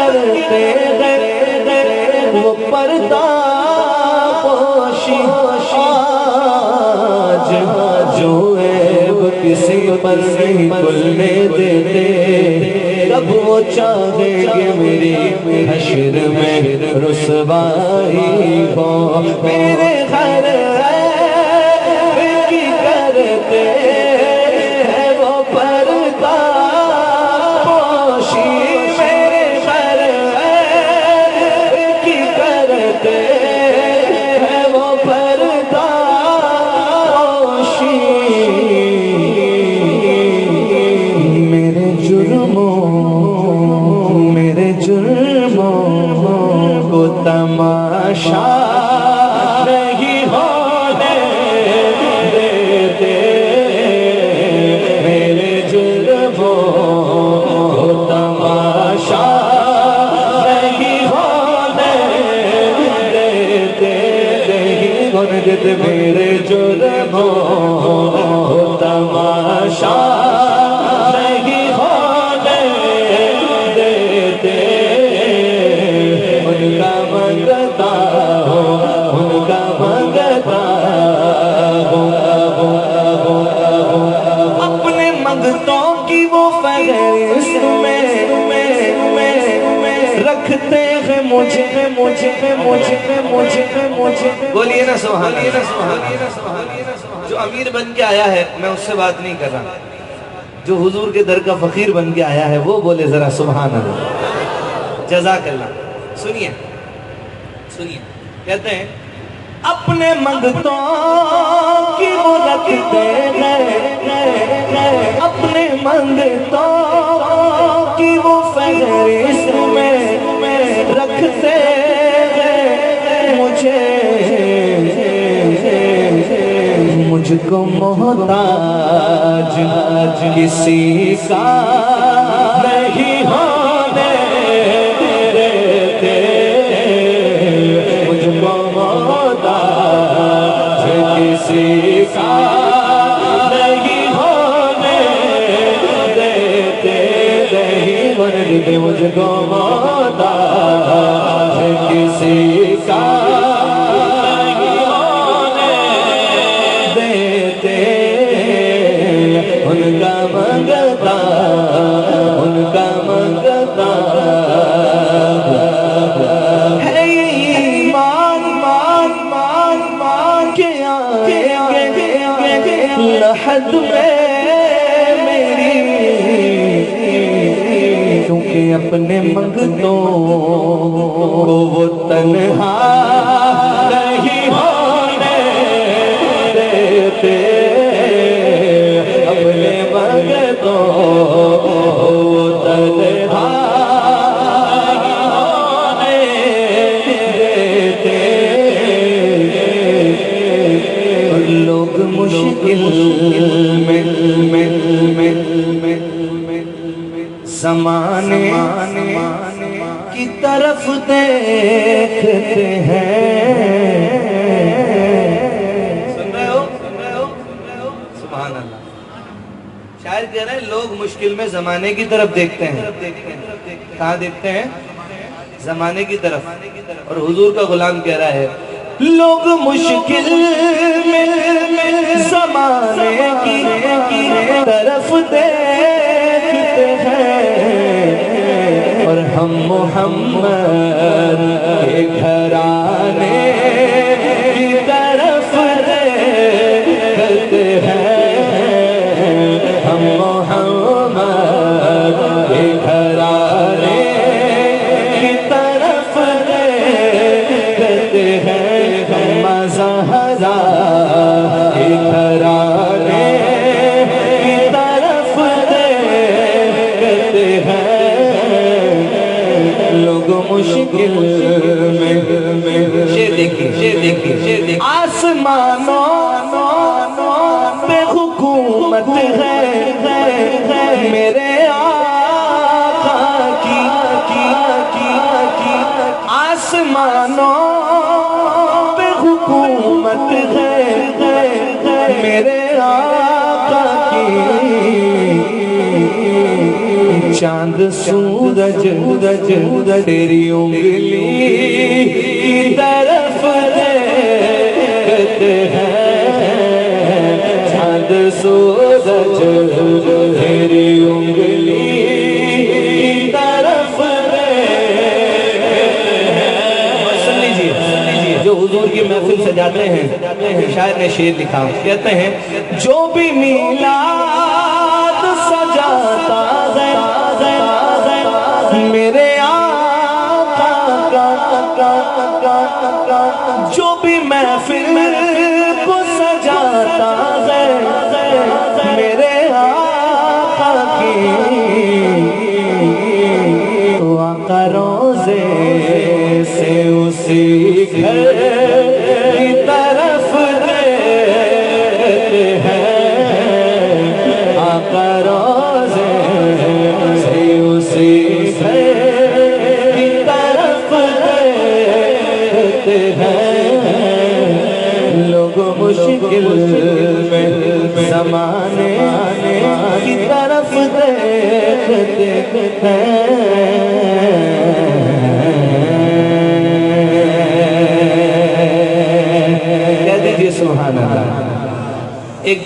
کرتے ہیں وہ پردہ پوشی آج جو عیب کسی پر نہیں کھلنے دیتے تب وہ چاہیں گے میری حشر میں رسوائی ہو میرے گھر کی کرتے ہیں وہ پردہ پوشی میرے گھر کی کرتے ہیں وہ پردہ پوشی میرے جرموں کو تماشا نہیں ہونے دیتے میرے جرموں کو تماشا نہیں ہونے دیتے میرے جرموں کو تماشا نہیں ہونے دیتے ان کا منگتا ہوں اپنے منگتوں کی وہ فہرست میں رکھتے ہیں مجھے بولیے نا سبحان جو امیر بن کے آیا ہے میں اس سے بات نہیں کر رہا جو حضور کے در کا فقیر بن کے آیا ہے وہ بولے ذرا سبحان اللہ جزاک اللہ سنیے کہتے ہیں اپنے منگتوں کی وہ رکھتے ہیں اپنے منگتوں کی وہ فہرست میں رکھتے ہیں مجھ کو محتاج کسی کا نہیں ہونے دیتے مجھ کو محتاج کسی کا نہیں ہونے دیتے مجھ کو محتاج کسی کا نہیں ہونے دیتے ان کا منگتا ہے ایمان کے آگے لحد میں میری کیونکہ اپنے منگتوں کو وہ تنہا نہیں ہونے دیتے اپنے منگتوں کو وہ تنہا نہیں ہونے دیتے لوگ مشکل میں زمانے کی طرف دیکھتے ہیں سن رہے ہو سبحان اللہ شاعر کہہ رہے ہیں لوگ مشکل میں زمانے کی طرف دیکھتے ہیں کہاں دیکھتے ہیں زمانے کی طرف اور حضور کا غلام کہہ رہا ہے لوگ مشکل میں زمانے کی طرف دیکھتے ہیں اور ہم محمد کے گھرانے کی طرف دیکھتے ہیں ہم محمد کے گھرانے کی طرف دیکھتے ہیں زہرا کے گھرانے کی طرف دیکھتے ہیں لوگ مشکل میں دیکھیے آسمانوں پہ حکومت ہے میرے آقا کی آسمانوں حکومت ہے میرے آقا کی چاند سورج تیری انگلی کی طرف دیکھتے ہیں، چاند سورج تیری انگلی کی طرف جو حضور کی محفل سجاتے ہیں، شاعر نے شعر لکھا، کہتے ہیں جو بھی میلاد سجاتا ہے میرے آقا کا، جو بھی محفل کو سجاتا ہے میرے آقا کی، تو آقا روزے سے اسی گھر کی طرف دیکھتے ہیں، آقا روزے سے اسی گھر کی طرف دیکھتے ہیں، لوگ مشکل میں زمانے کی طرف دیکھتے ہیں۔ سبحان اللہ۔ ایک